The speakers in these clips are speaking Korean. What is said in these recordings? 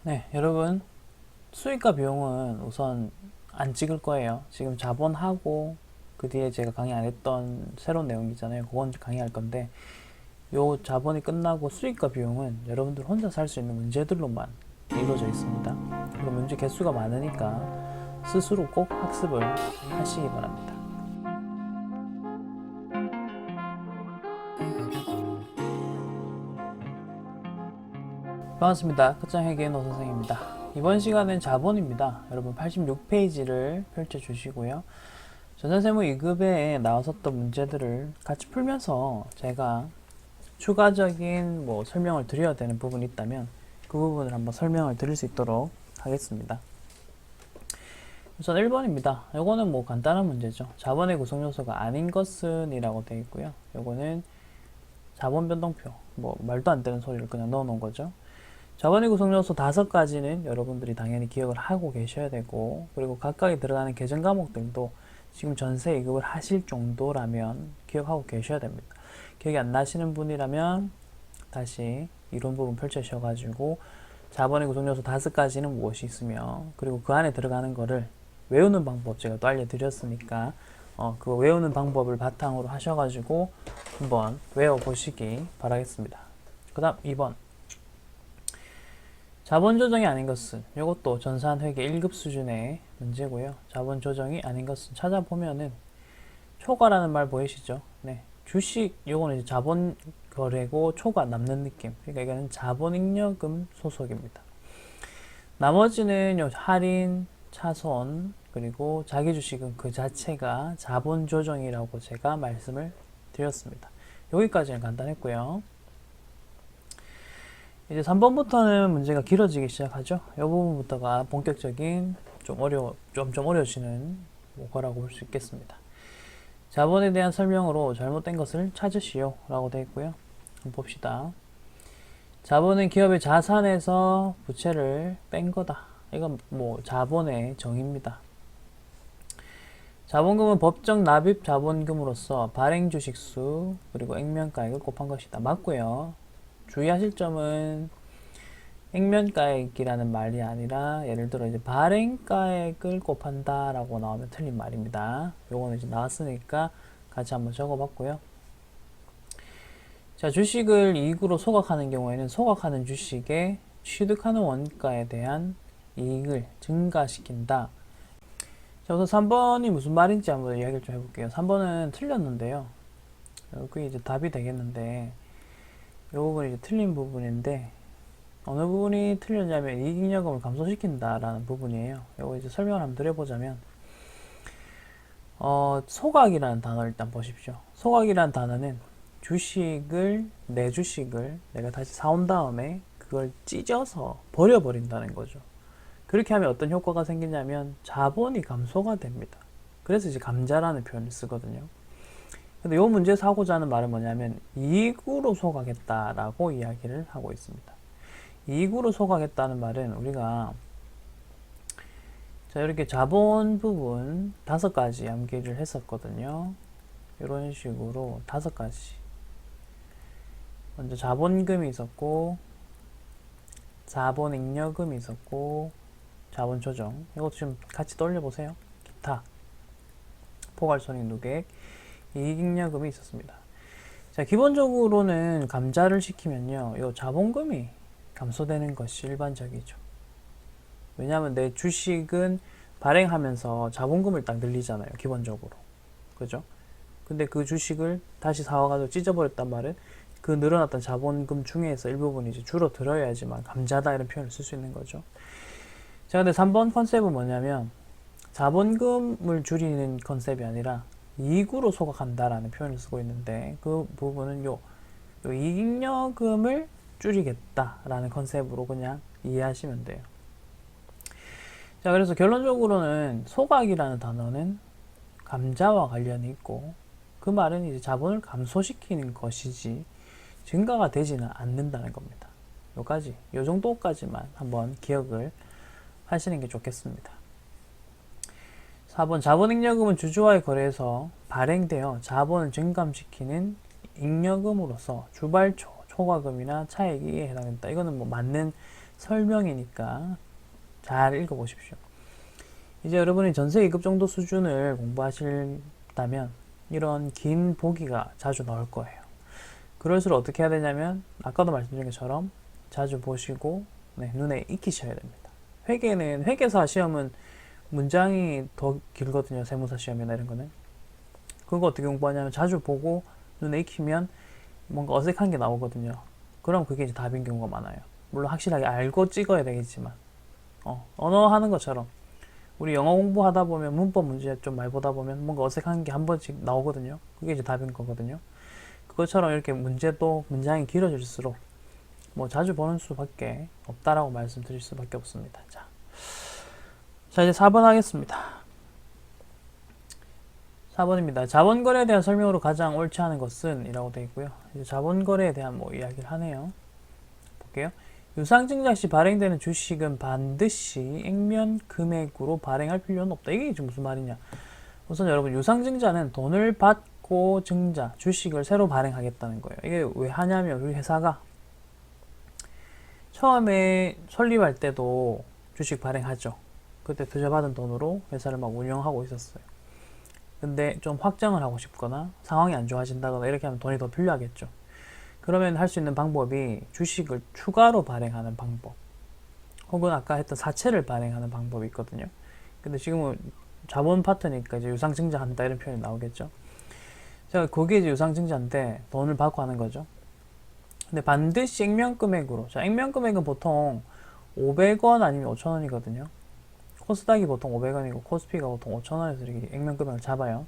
네, 여러분, 수익과 비용은 우선 안 찍을 거예요. 지금 자본하고 그 뒤에 제가 강의 안 했던 새로운 내용이잖아요. 그건 강의할 건데, 요 자본이 끝나고 수익과 비용은 여러분들 혼자 살 수 있는 문제들로만 이루어져 있습니다. 그리고 문제 개수가 많으니까 스스로 꼭 학습을 하시기 바랍니다. 반갑습니다. 끝장회계의 노 선생입니다. 이번 시간은 자본입니다. 여러분 86페이지를 펼쳐주시고요. 전자세무 2급에 나왔었던 문제들을 같이 풀면서 제가 추가적인 설명을 드려야 되는 부분이 있다면 그 부분을 한번 설명을 드릴 수 있도록 하겠습니다. 우선 1번입니다. 요거는 간단한 문제죠. 자본의 구성 요소가 아닌 것은 이라고 되어 있고요. 요거는 자본 변동표, 말도 안 되는 소리를 그냥 넣어 놓은 거죠. 자본의 구성 요소 5가지는 여러분들이 당연히 기억을 하고 계셔야 되고, 그리고 각각에 들어가는 계정 과목들도 지금 전세 2급을 하실 정도라면 기억하고 계셔야 됩니다. 기억이 안 나시는 분이라면 다시 이론 부분 펼쳐셔가지고 자본의 구성 요소 5가지는 무엇이 있으며, 그리고 그 안에 들어가는 거를 외우는 방법 제가 또 알려드렸으니까 그 외우는 방법을 바탕으로 하셔가지고 한번 외워보시기 바라겠습니다. 그 다음 2번, 자본 조정이 아닌 것은, 이것도 전산회계 1급 수준의 문제고요. 자본 조정이 아닌 것은 찾아보면은 초과라는 말 보이시죠? 네, 주식 요거는 이제 자본 거래고 초과 남는 느낌. 그러니까 이거는 자본잉여금 소속입니다. 나머지는 요 할인, 차손, 그리고 자기 주식은 그 자체가 자본 조정이라고 제가 말씀을 드렸습니다. 여기까지는 간단했고요. 이제 3번부터는 문제가 길어지기 시작하죠. 이 부분부터가 본격적인 좀 어려워지는 거라고 볼 수 있겠습니다. 자본에 대한 설명으로 잘못된 것을 찾으시오 라고 되어 있고요. 한번 봅시다. 자본은 기업의 자산에서 부채를 뺀 거다. 이건 자본의 정의입니다. 자본금은 법정 납입 자본금으로서 발행 주식수 그리고 액면가액을 곱한 것이다. 맞고요. 주의하실 점은 액면가액이라는 말이 아니라 예를 들어 이제 발행가액을 곱한다 라고 나오면 틀린 말입니다. 요거는 이제 나왔으니까 같이 한번 적어봤고요. 자, 주식을 이익으로 소각하는 경우에는 소각하는 주식에 취득하는 원가에 대한 이익을 증가시킨다. 자, 우선 3번이 무슨 말인지 한번 이야기를 좀 해볼게요. 3번은 틀렸는데요. 여기 이제 답이 되겠는데 이 부분이 이제 틀린 부분인데, 어느 부분이 틀렸냐면 이익잉여금을 감소시킨다라는 부분이에요. 이거 이제 설명을 한번 드려보자면, 소각이라는 단어를 일단 보십시오. 소각이라는 단어는 내 주식을 내가 다시 사온 다음에 그걸 찢어서 버려버린다는 거죠. 그렇게 하면 어떤 효과가 생기냐면 자본이 감소가 됩니다. 그래서 이제 감자라는 표현을 쓰거든요. 근데 이 문제에서 하고자 하는 말은 뭐냐면 이익으로 소각했다라고 이야기를 하고 있습니다. 이익으로 소각했다는 말은 우리가 자, 이렇게 자본 부분 5가지 암기를 했었거든요. 이런 식으로 5가지. 먼저 자본금이 있었고, 자본잉여금이 있었고, 자본조정. 이것도 좀 같이 떠올려보세요. 기타, 포괄손익 누객, 이익잉여금이 있었습니다. 자, 기본적으로는 감자를 시키면요, 이 자본금이 감소되는 것이 일반적이죠. 왜냐하면 내 주식은 발행하면서 자본금을 딱 늘리잖아요, 기본적으로. 그죠? 근데 그 주식을 다시 사와가지고 찢어버렸단 말은 그 늘어났던 자본금 중에서 일부분이 이제 줄어들어야지만 감자다 이런 표현을 쓸 수 있는 거죠. 자, 근데 3번 컨셉은 뭐냐면 자본금을 줄이는 컨셉이 아니라 이익으로 소각한다라는 표현을 쓰고 있는데, 그 부분은 요 이익잉여금을 줄이겠다라는 컨셉으로 그냥 이해하시면 돼요. 자, 그래서 결론적으로는 소각이라는 단어는 감자와 관련이 있고, 그 말은 이제 자본을 감소시키는 것이지 증가가 되지는 않는다는 겁니다. 요 정도까지만 한번 기억을 하시는 게 좋겠습니다. 4번, 자본잉여금은 주주와의 거래에서 발행되어 자본을 증감시키는 잉여금으로서 주발초, 초과금이나 차액이 해당된다. 이거는 맞는 설명이니까 잘 읽어보십시오. 이제 여러분이 전세 2급 정도 수준을 공부하신다면 이런 긴 보기가 자주 나올 거예요. 그럴수록 어떻게 해야 되냐면 아까도 말씀드린 것처럼 자주 보시고 눈에 익히셔야 됩니다. 회계사 시험은 문장이 더 길거든요. 세무사 시험이나 이런 거는. 그거 어떻게 공부하냐면 자주 보고 눈에 익히면 뭔가 어색한 게 나오거든요. 그럼 그게 이제 답인 경우가 많아요. 물론 확실하게 알고 찍어야 되겠지만 언어 하는 것처럼 우리 영어 공부하다 보면 문법 문제 좀 많이 보다 보면 뭔가 어색한 게 한 번씩 나오거든요. 그게 이제 답인 거거든요. 그것처럼 이렇게 문제도 문장이 길어질수록 뭐 자주 보는 수밖에 없다라고 말씀드릴 수밖에 없습니다. 자 이제 4번 하겠습니다. 4번입니다. 자본거래에 대한 설명으로 가장 옳지 않은 것은 이라고 되어 있고요. 이제 자본거래에 대한 뭐 이야기를 하네요. 볼게요. 유상증자 시 발행되는 주식은 반드시 액면 금액으로 발행할 필요는 없다. 이게 지금 무슨 말이냐? 우선 여러분 유상증자는 돈을 받고 증자, 주식을 새로 발행하겠다는 거예요. 이게 왜 하냐면 우리 회사가 처음에 설립할 때도 주식 발행하죠. 그때 투자받은 돈으로 회사를 막 운영하고 있었어요. 근데 좀 확장을 하고 싶거나 상황이 안 좋아진다거나 이렇게 하면 돈이 더 필요하겠죠. 그러면 할 수 있는 방법이 주식을 추가로 발행하는 방법 혹은 아까 했던 사채를 발행하는 방법이 있거든요. 근데 지금은 자본 파트니까 이제 유상증자한다 이런 표현이 나오겠죠. 자, 그게 이제 유상증자인데 돈을 받고 하는 거죠. 근데 반드시 액면금액으로. 자, 액면금액은 보통 500원 아니면 5,000원이거든요. 코스닥이 보통 500원이고 코스피가 보통 5,000원에서 이렇게 액면금액을 잡아요.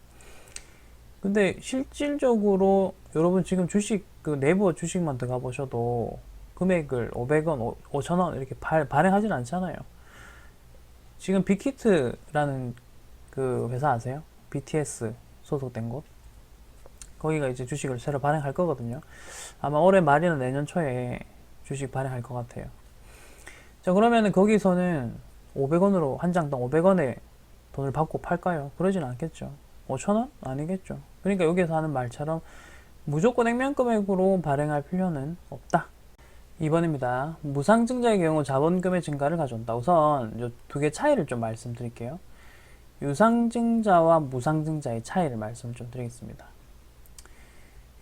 근데 실질적으로 여러분 지금 주식 그 네이버 주식만 들어가 보셔도 금액을 500원, 5,000원 이렇게 발행하진 않잖아요. 지금 빅히트라는 그 회사 아세요? BTS 소속된 곳. 거기가 이제 주식을 새로 발행할 거거든요. 아마 올해 말이나 내년 초에 주식 발행할 것 같아요. 자, 그러면은 거기서는 500원으로 한 장당 500원에 돈을 받고 팔까요? 그러진 않겠죠. 5,000원? 아니겠죠. 그러니까 여기서 하는 말처럼 무조건 액면 금액으로 발행할 필요는 없다. 2번입니다. 무상증자의 경우 자본금의 증가를 가져온다. 우선 이 두 개 차이를 좀 말씀드릴게요. 유상증자와 무상증자의 차이를 말씀을 좀 드리겠습니다.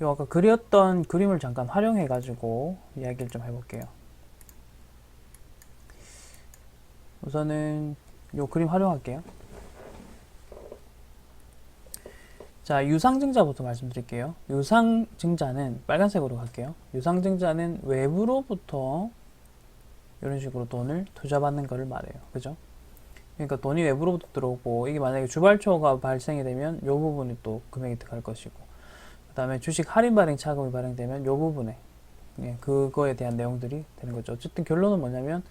이 아까 그렸던 그림을 잠깐 활용해 가지고 이야기를 좀 해볼게요. 우선은 이 그림 활용할게요. 자, 유상증자부터 말씀드릴게요. 유상증자는 빨간색으로 갈게요. 유상증자는 외부로부터 이런 식으로 돈을 투자받는 것을 말해요. 그죠? 그러니까 돈이 외부로부터 들어오고 이게 만약에 주발초가 발생이 되면 이 부분이 또 금액이 들어갈 것이고 그 다음에 주식 할인 발행 차금이 발행되면 이 부분에 그거에 대한 내용들이 되는 거죠. 어쨌든 결론은 뭐냐면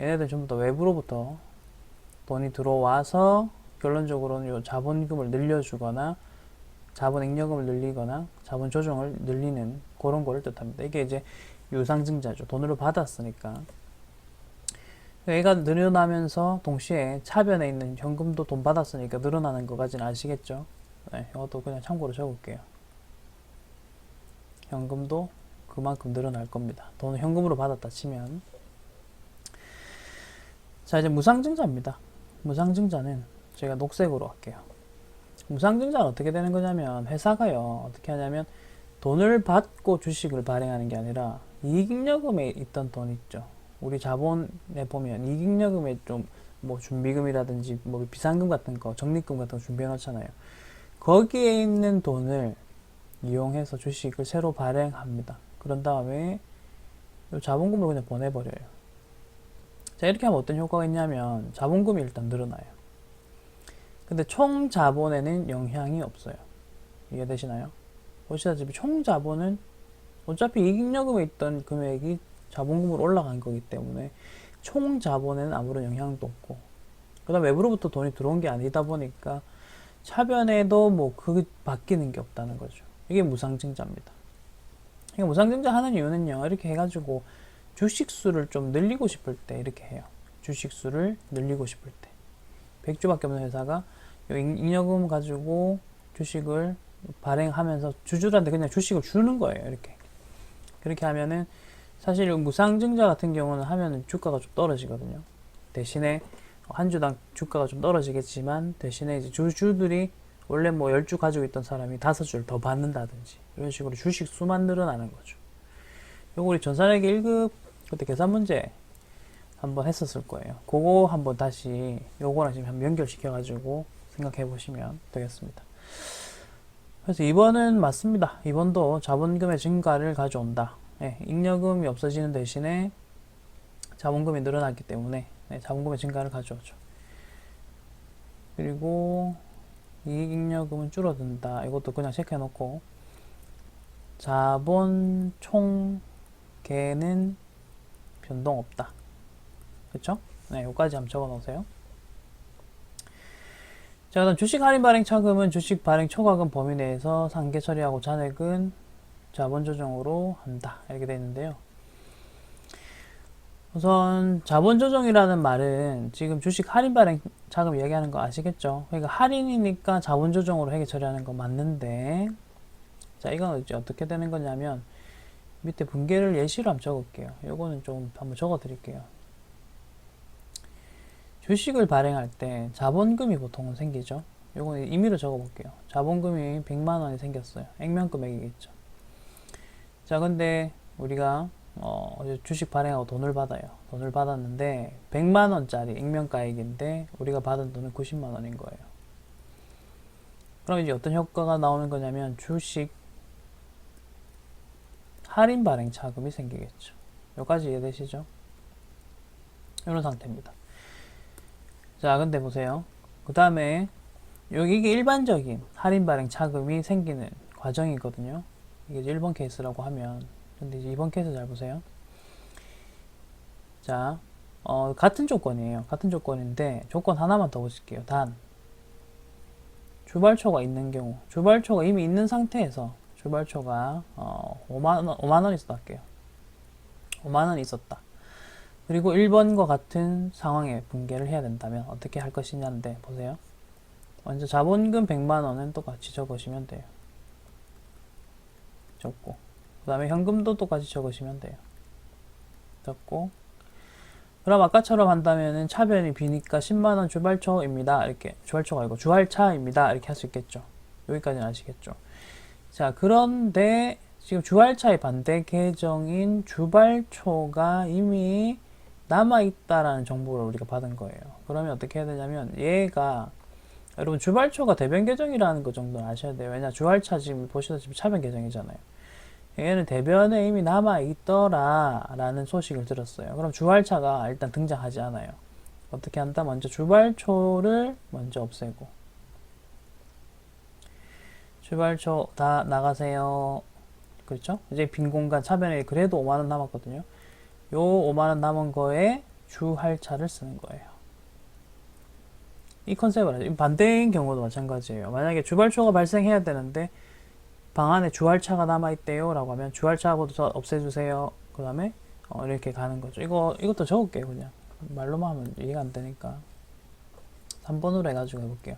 얘네들 전부 다 외부로부터 돈이 들어와서 결론적으로는 이 자본금을 늘려주거나 자본 액면금을 늘리거나 자본 조정을 늘리는 그런 거를 뜻합니다. 이게 이제 유상증자죠. 돈으로 받았으니까. 얘가 늘어나면서 동시에 차변에 있는 현금도 돈 받았으니까 늘어나는 것까지는 아시겠죠? 네, 이것도 그냥 참고로 적을게요. 현금도 그만큼 늘어날 겁니다. 돈을 현금으로 받았다 치면. 자, 이제 무상증자입니다. 무상증자는 제가 녹색으로 할게요. 무상증자는 어떻게 되는 거냐면 회사가요 어떻게 하냐면 돈을 받고 주식을 발행하는 게 아니라 이익잉여금에 있던 돈 있죠. 우리 자본에 보면 이익잉여금에 좀 뭐 준비금이라든지 뭐 비상금 같은 거 적립금 같은 거 준비해 놓잖아요. 거기에 있는 돈을 이용해서 주식을 새로 발행합니다. 그런 다음에 자본금을 그냥 보내버려요. 자, 이렇게 하면 어떤 효과가 있냐면 자본금이 일단 늘어나요. 근데 총 자본에는 영향이 없어요. 이해되시나요? 보시다시피 총 자본은 어차피 이익잉여금에 있던 금액이 자본금으로 올라간 거기 때문에 총 자본에는 아무런 영향도 없고 그 다음 외부로부터 돈이 들어온 게 아니다 보니까 차변에도 뭐 그 바뀌는 게 없다는 거죠. 이게 무상증자입니다. 그러니까 무상증자 하는 이유는요 이렇게 해가지고 주식수를 좀 늘리고 싶을 때 이렇게 해요. 주식수를 늘리고 싶을 때 100주밖에 없는 회사가 잉여금 가지고 주식을 발행하면서 주주들한테 그냥 주식을 주는 거예요. 이렇게 그렇게 하면은 사실 무상증자 같은 경우는 하면은 주가가 좀 떨어지거든요. 대신에 한 주당 주가가 좀 떨어지겠지만 대신에 이제 주주들이 원래 뭐 10주 가지고 있던 사람이 5주를 더 받는다든지 이런 식으로 주식 수만 늘어나는 거죠. 요거 우리 전산회계 1급 그때 계산 문제 한번 했었을 거예요. 그거 한번 다시 요거랑 지금 한번 연결시켜 가지고 생각해 보시면 되겠습니다. 그래서 2번은 맞습니다. 2번도 자본금의 증가를 가져온다. 네, 잉여금이 없어지는 대신에 자본금이 늘어났기 때문에 네, 자본금의 증가를 가져오죠. 그리고 이익잉여금은 줄어든다. 이것도 그냥 체크해 놓고 자본 총계는 변동 없다. 그쵸? 네, 여기까지 한번 적어 놓으세요. 자, 그다음 주식 할인 발행 차금은 주식 발행 초과금 범위 내에서 상계 처리하고 잔액은 자본 조정으로 한다. 이렇게 되어 있는데요. 우선 자본 조정이라는 말은 지금 주식 할인 발행 자금 이야기하는 거 아시겠죠? 그러니까 할인이니까 자본 조정으로 회계 처리하는 거 맞는데, 자, 이건 이제 어떻게 되는 거냐면 밑에 분계를 예시로 한번 적을게요. 요거는 좀 한번 적어 드릴게요. 주식을 발행할 때 자본금이 보통은 생기죠. 요거는 임의로 적어 볼게요. 자본금이 100만 원이 생겼어요. 액면 금액이겠죠. 자, 근데 우리가 주식 발행하고 돈을 받아요. 돈을 받았는데 100만 원짜리 액면가액인데 우리가 받은 돈은 90만 원인 거예요. 그럼 이제 어떤 효과가 나오는 거냐면 주식 할인 발행 차금이 생기겠죠. 여기까지 이해되시죠? 이런 상태입니다. 자, 근데 보세요. 그 다음에 이게 일반적인 할인 발행 차금이 생기는 과정이거든요. 이게 1번 케이스라고 하면, 근데 이제 2번 케이스 잘 보세요. 자, 같은 조건이에요. 같은 조건인데 조건 하나만 더 보실게요. 단 주발초가 있는 경우, 주발초가 이미 있는 상태에서 주발초가 5만 원 있었다 할게요. 5만 원 있었다. 그리고 1번과 같은 상황에 분계를 해야 된다면 어떻게 할 것이냐인데, 보세요. 먼저 자본금 100만 원은 똑같이 적으시면 돼요. 적고, 그 다음에 현금도 똑같이 적으시면 돼요. 적고, 그럼 아까처럼 한다면은 차변이 비니까 10만원 주발초입니다. 이렇게, 주발초가 아니고 주할차입니다. 이렇게 할 수 있겠죠. 여기까지는 아시겠죠. 자, 그런데 지금 주할차의 반대 계정인 주발초가 이미 남아있다라는 정보를 우리가 받은 거예요. 그러면 어떻게 해야 되냐면, 얘가, 여러분 주발초가 대변 계정이라는 거 정도는 아셔야 돼요. 왜냐, 주할차 지금 보시다시피 차변 계정이잖아요. 얘는 대변에 이미 남아있더라 라는 소식을 들었어요. 그럼 주할차가 일단 등장하지 않아요. 어떻게 한다? 먼저 주발초를 먼저 없애고, 주발초 다 나가세요. 그렇죠? 이제 빈 공간 차변에 그래도 5만원 남았거든요. 요 5만원 남은 거에 주할차를 쓰는 거예요. 이 컨셉을 하죠. 반대인 경우도 마찬가지예요. 만약에 주발초가 발생해야 되는데 방 안에 주할차가 남아있대요 라고 하면 주할차부터 없애주세요. 그 다음에 이렇게 가는 거죠. 이것도 적을게요. 그냥 말로만 하면 이해가 안 되니까 3번으로 해가지고 해볼게요.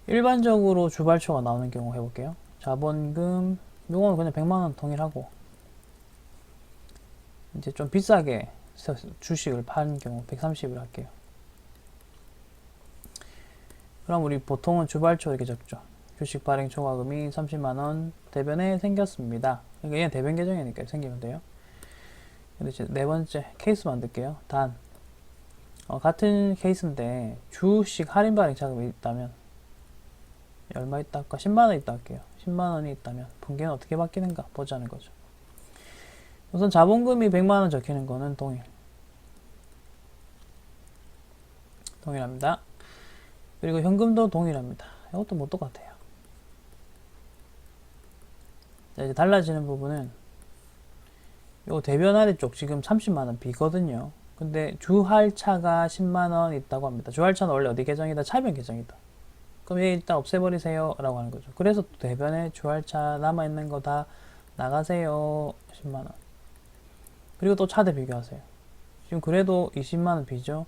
일반적으로 주발초가 나오는 경우 해볼게요. 자본금 요거는 그냥 100만원 통일하고, 이제 좀 비싸게 주식을 파는 경우 130을 할게요. 그럼 우리 보통은 주발초 이렇게 적죠. 주식 발행 초과금이 30만원 대변에 생겼습니다. 그러니까 얘는 대변 계정이니까 생기면 돼요. 근데 이제 네 번째 케이스 만들게요. 단 같은 케이스인데 주식 할인 발행 자금이 있다면, 얼마 있다 할까? 10만원 있다 할게요. 10만원이 있다면 분계는 어떻게 바뀌는가 보자는 거죠. 우선 자본금이 100만원 적히는 거는 동일합니다. 그리고 현금도 동일합니다. 이것도 뭐 똑같아요. 자, 이제 달라지는 부분은 요 대변 아래쪽 지금 30만원 비거든요. 근데 주할차가 10만원 있다고 합니다. 주할차는 원래 어디 계정이다? 차변 계정이다. 그럼 얘 일단 없애버리세요 라고 하는 거죠. 그래서 대변에 주할차 남아있는 거 다 나가세요. 10만원. 그리고 또 차대 비교하세요. 지금 그래도 20만원 비죠.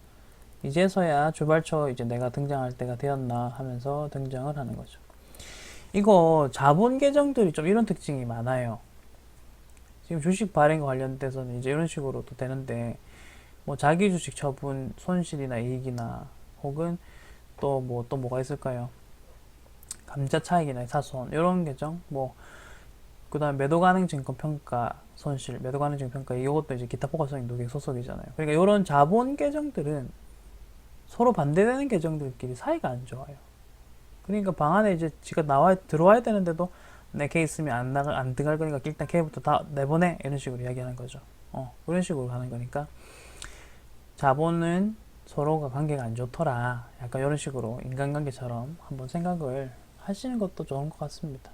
이제서야 주발초 이제 내가 등장할 때가 되었나 하면서 등장을 하는 거죠. 이거 자본 계정들이 좀 이런 특징이 많아요. 지금 주식 발행과 관련돼서는 이제 이런 식으로도 되는데, 뭐 자기 주식 처분 손실이나 이익이나 혹은 또 뭐가 있을까요? 감자 차익이나 사손 이런 계정, 뭐 그다음 매도 가능 증권 평가 손실, 매도 가능 증권 평가, 이것도 이제 기타 포괄성인 노객 소속이잖아요. 그러니까 이런 자본 계정들은 서로 반대되는 계정들끼리 사이가 안 좋아요. 그러니까 방 안에 이제 지가 들어와야 되는데도 내 걔 있으면 안 들어갈 거니까 일단 걔부터 다 내보내, 이런 식으로 이야기하는 거죠. 그런 식으로 가는 거니까 자본은 서로가 관계가 안 좋더라, 약간 이런 식으로 인간관계처럼 한번 생각을 하시는 것도 좋은 것 같습니다.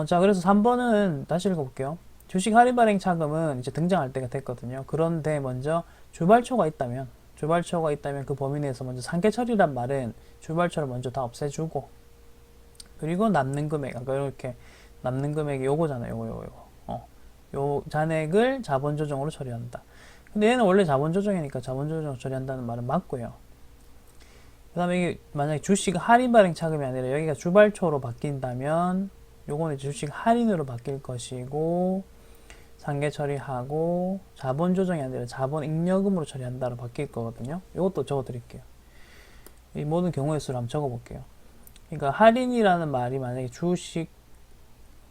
자, 그래서 3번은 다시 읽어볼게요. 주식 할인 발행 차금은 이제 등장할 때가 됐거든요. 그런데 먼저 주발초가 있다면 그 범위 내에서 먼저 상계처리란 말은 주발초를 먼저 다 없애주고, 그리고 남는 금액, 아까 이렇게 남는 금액이 요거잖아요. 요거. 요 잔액을 자본 조정으로 처리한다. 근데 얘는 원래 자본 조정이니까 자본 조정으로 처리한다는 말은 맞고요. 그 다음에 이게 만약에 주식 할인 발행 차금이 아니라 여기가 주발초로 바뀐다면 요거는 주식 할인으로 바뀔 것이고, 상계 처리하고 자본 조정이 아니라 자본 잉여금으로 처리한다로 바뀔 거거든요. 이것도 적어 드릴게요. 이 모든 경우의 수를 한번 적어 볼게요. 그러니까 할인이라는 말이 만약에 주식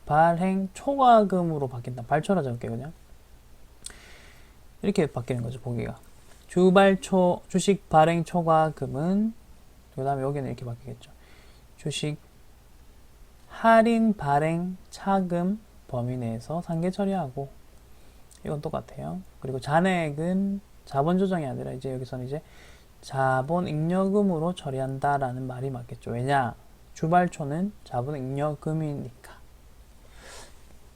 발행 초과금으로 바뀐다. 발초라 적을게요, 그냥. 이렇게 바뀌는 거죠, 보기가. 주식 발행 초과금은, 그 다음에 여기는 이렇게 바뀌겠죠. 주식 할인 발행 차금 범위 내에서 상계 처리하고, 이건 똑같아요. 그리고 잔액은 자본 조정이 아니라 이제 여기서는 이제 자본 잉여금으로 처리한다라는 말이 맞겠죠. 왜냐? 주발초는 자본 잉여금이니까.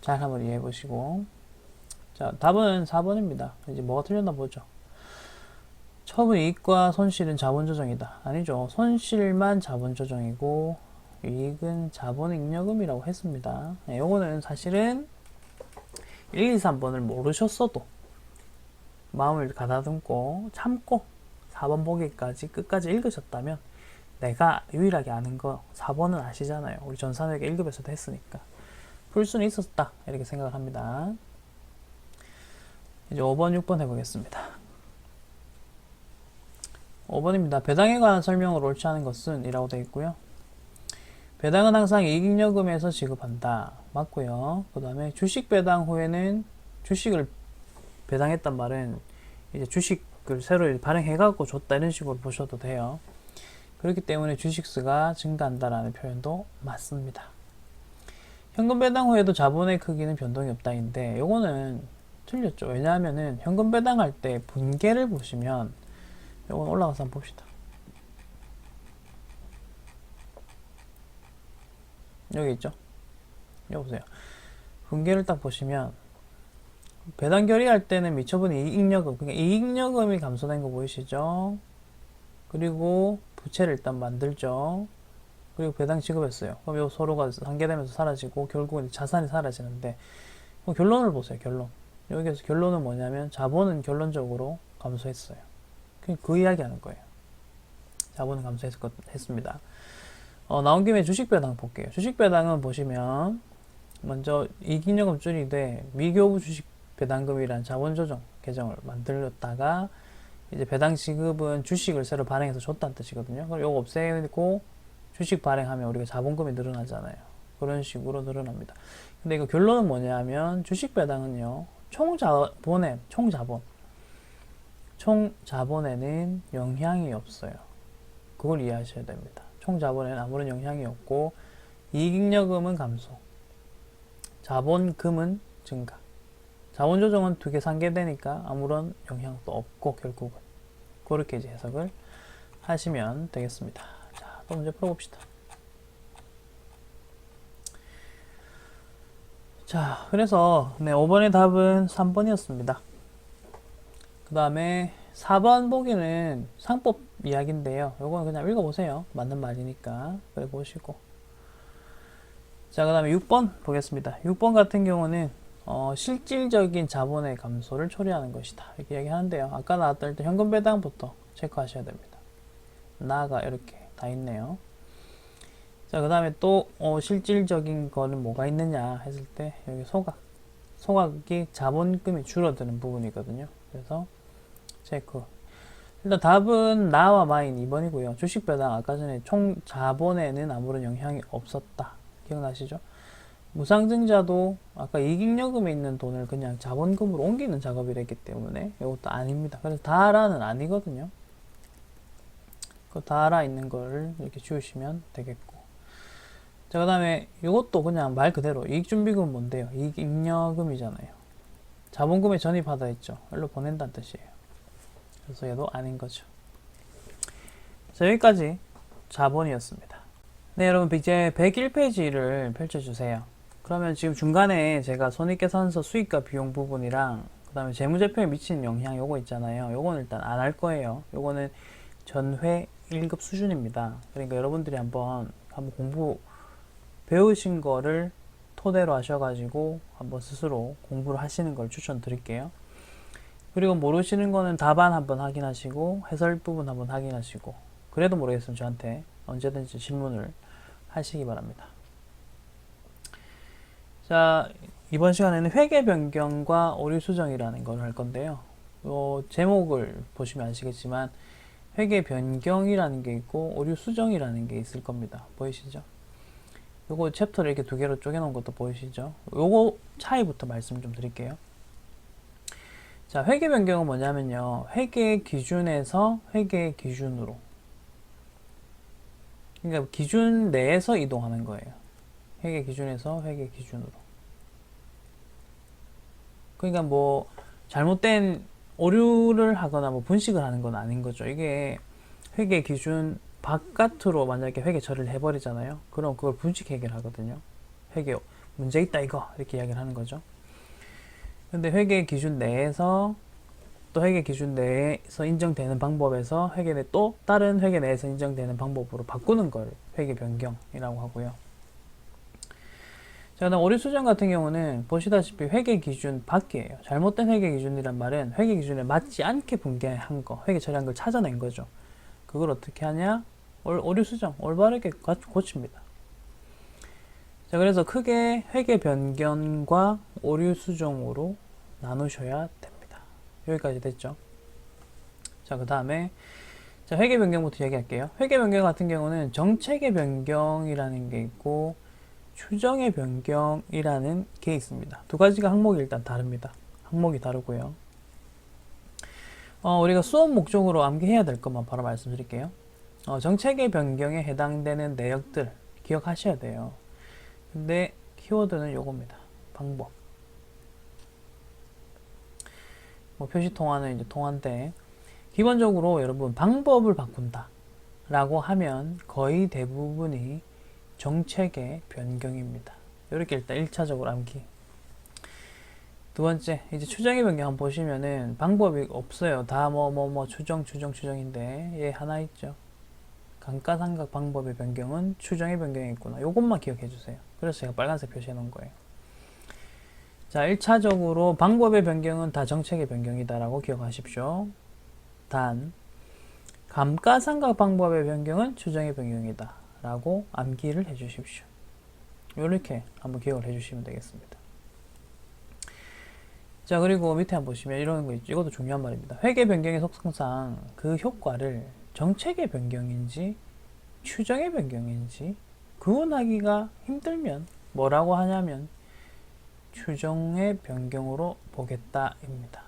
잘 한번 이해해 보시고. 자, 답은 4번입니다. 이제 뭐가 틀렸나 보죠. 처분 이익과 손실은 자본 조정이다. 아니죠. 손실만 자본 조정이고 이익은 자본 잉여금이라고 했습니다. 네, 요거는 사실은 1, 2, 3번을 모르셨어도 마음을 가다듬고 참고 4번 보기까지 끝까지 읽으셨다면, 내가 유일하게 아는 거 4번은 아시잖아요. 우리 전산회계 1급에서도 했으니까 풀 수는 있었다, 이렇게 생각을 합니다. 이제 5번, 6번 해보겠습니다. 5번입니다. 배당에 관한 설명을 옳지 않은 것은 이라고 되어 있고요. 배당은 항상 이익잉여금에서 지급한다. 맞고요. 그 다음에 주식 배당 후에는, 주식을 배당했단 말은 이제 주식을 새로 발행해갖고 줬다, 이런 식으로 보셔도 돼요. 그렇기 때문에 주식수가 증가한다라는 표현도 맞습니다. 현금 배당 후에도 자본의 크기는 변동이 없다인데 요거는 틀렸죠. 왜냐하면은 현금 배당할 때 분계를 보시면, 요건 올라가서 한번 봅시다. 여기 있죠? 여기 보세요. 분계를 딱 보시면 배당 결의할 때는 미처분 이익잉여금, 그러니까 이익잉여금이 감소된 거 보이시죠? 그리고 부채를 일단 만들죠. 그리고 배당 지급했어요. 그럼 요 서로가 상계되면서 사라지고 결국은 자산이 사라지는데, 결론을 보세요. 결론. 여기에서 결론은 뭐냐면 자본은 결론적으로 감소했어요. 그 이야기 하는 거예요. 자본은 감소했습니다. 나온 김에 주식 배당 볼게요. 주식 배당은 보시면 먼저 이익잉여금 줄이되 미교부 주식 배당금이란 자본조정 계정을 만들었다가, 이제 배당 지급은 주식을 새로 발행해서 줬다는 뜻이거든요. 그럼 요거 없애고 주식 발행하면 우리가 자본금이 늘어나잖아요. 그런 식으로 늘어납니다. 근데 이거 결론은 뭐냐면 주식 배당은요, 총자본에는 영향이 없어요. 그걸 이해하셔야 됩니다. 총자본에는 아무런 영향이 없고 이익잉여금은 감소, 자본금은 증가. 자본조정은 두 개 상계되니까 아무런 영향도 없고, 결국은 그렇게 이제 해석을 하시면 되겠습니다. 자, 또 문제 풀어봅시다. 자, 그래서 5번의 답은 3번이었습니다. 그 다음에 4번 보기는 상법 이야기인데요. 요거는 그냥 읽어보세요. 맞는 말이니까. 그래 보시고. 자, 그 다음에 6번 보겠습니다. 6번 같은 경우는 실질적인 자본의 감소를 초래하는 것이다, 이렇게 이야기하는데요. 아까 나왔던 일단 현금 배당부터 체크하셔야 됩니다. 나가 이렇게 다 있네요. 자, 그 다음에 또 실질적인 거는 뭐가 있느냐 했을 때 여기 소각. 소각이 자본금이 줄어드는 부분이거든요. 그래서 체크. 일단 답은 나와 마인 2번이고요. 주식 배당 아까 전에 총 자본에는 아무런 영향이 없었다. 기억나시죠? 무상증자도 아까 이익여금에 있는 돈을 그냥 자본금으로 옮기는 작업을 했기 때문에 이것도 아닙니다. 그래서 다라는 아니거든요. 그 다라 있는 걸 이렇게 지우시면 되겠고. 자, 그 다음에 이것도 그냥 말 그대로 이익준비금은 뭔데요? 이익잉여금이잖아요. 자본금에 전입하다 했죠. 일로 보낸다는 뜻이에요. 그래서 얘도 아닌 거죠. 자, 여기까지 자본이었습니다. 네, 여러분 이제 101페이지를 펼쳐주세요. 그러면 지금 중간에 제가 손익계산서 수익과 비용 부분이랑 그 다음에 재무제표에 미치는 영향 요거 있잖아요. 요거는 일단 안 할 거예요. 요거는 전회 1급 수준입니다. 그러니까 여러분들이 한번 공부 배우신 거를 토대로 하셔가지고 한번 스스로 공부를 하시는 걸 추천드릴게요. 그리고 모르시는 거는 답안 한번 확인하시고 해설 부분 한번 확인하시고 그래도 모르겠으면 저한테 언제든지 질문을 하시기 바랍니다. 자, 이번 시간에는 회계 변경과 오류 수정이라는 걸 할 건데요. 제목을 보시면 아시겠지만 회계 변경이라는 게 있고 오류 수정이라는 게 있을 겁니다. 보이시죠? 요거 챕터를 이렇게 두 개로 쪼개 놓은 것도 보이시죠? 요거 차이부터 말씀 좀 드릴게요. 자, 회계 변경은 뭐냐면요. 회계 기준에서 회계 기준으로. 그러니까 기준 내에서 이동하는 거예요. 회계 기준에서 회계 기준으로. 그러니까 뭐 잘못된 오류를 하거나 뭐 분식을 하는 건 아닌 거죠. 이게 회계 기준 바깥으로 만약에 회계 처리를 해버리잖아요. 그럼 그걸 분식 해결하거든요. 회계 문제 있다 이거 이렇게 이야기를 하는 거죠. 근데 회계 기준 내에서 또 회계 기준 내에서 인정되는 방법에서 회계 내 또 다른 회계 내에서 인정되는 방법으로 바꾸는 걸 회계 변경이라고 하고요. 자, 그다음 오류 수정 같은 경우는 보시다시피 회계 기준 밖이에요. 잘못된 회계 기준이란 말은 회계 기준에 맞지 않게 분계한 거, 회계 처리한 걸 찾아낸 거죠. 그걸 어떻게 하냐? 오류 수정, 올바르게 고칩니다. 자, 그래서 크게 회계 변경과 오류 수정으로 나누셔야 됩니다. 여기까지 됐죠? 자, 그 다음에 자, 회계 변경부터 얘기할게요. 회계 변경 같은 경우는 정책의 변경이라는 게 있고 추정의 변경이라는 게 있습니다. 두 가지가 항목이 일단 다릅니다. 항목이 다르고요. 우리가 수업 목적으로 암기해야 될 것만 바로 말씀드릴게요. 정책의 변경에 해당되는 내역들 기억하셔야 돼요. 근데 키워드는 요겁니다. 방법. 뭐 표시 통화는 이제 통화인데 기본적으로 여러분 방법을 바꾼다 라고 하면 거의 대부분이 정책의 변경입니다. 이렇게 일단 1차적으로 암기. 두 번째, 이제 추정의 변경 한번 보시면은 방법이 없어요. 다 추정인데 얘 하나 있죠. 감가상각 방법의 변경은 추정의 변경이 있구나. 요것만 기억해 주세요. 그래서 제가 빨간색 표시해 놓은 거예요. 자, 1차적으로 방법의 변경은 다 정책의 변경이다라고 기억하십시오. 단, 감가상각 방법의 변경은 추정의 변경이다 라고 암기를 해 주십시오. 이렇게 한번 기억을 해 주시면 되겠습니다. 자, 그리고 밑에 한번 보시면 이런 거 있죠. 이것도 중요한 말입니다. 회계 변경의 속성상 그 효과를 정책의 변경인지 추정의 변경인지 구분하기가 힘들면 뭐라고 하냐면 추정의 변경으로 보겠다입니다.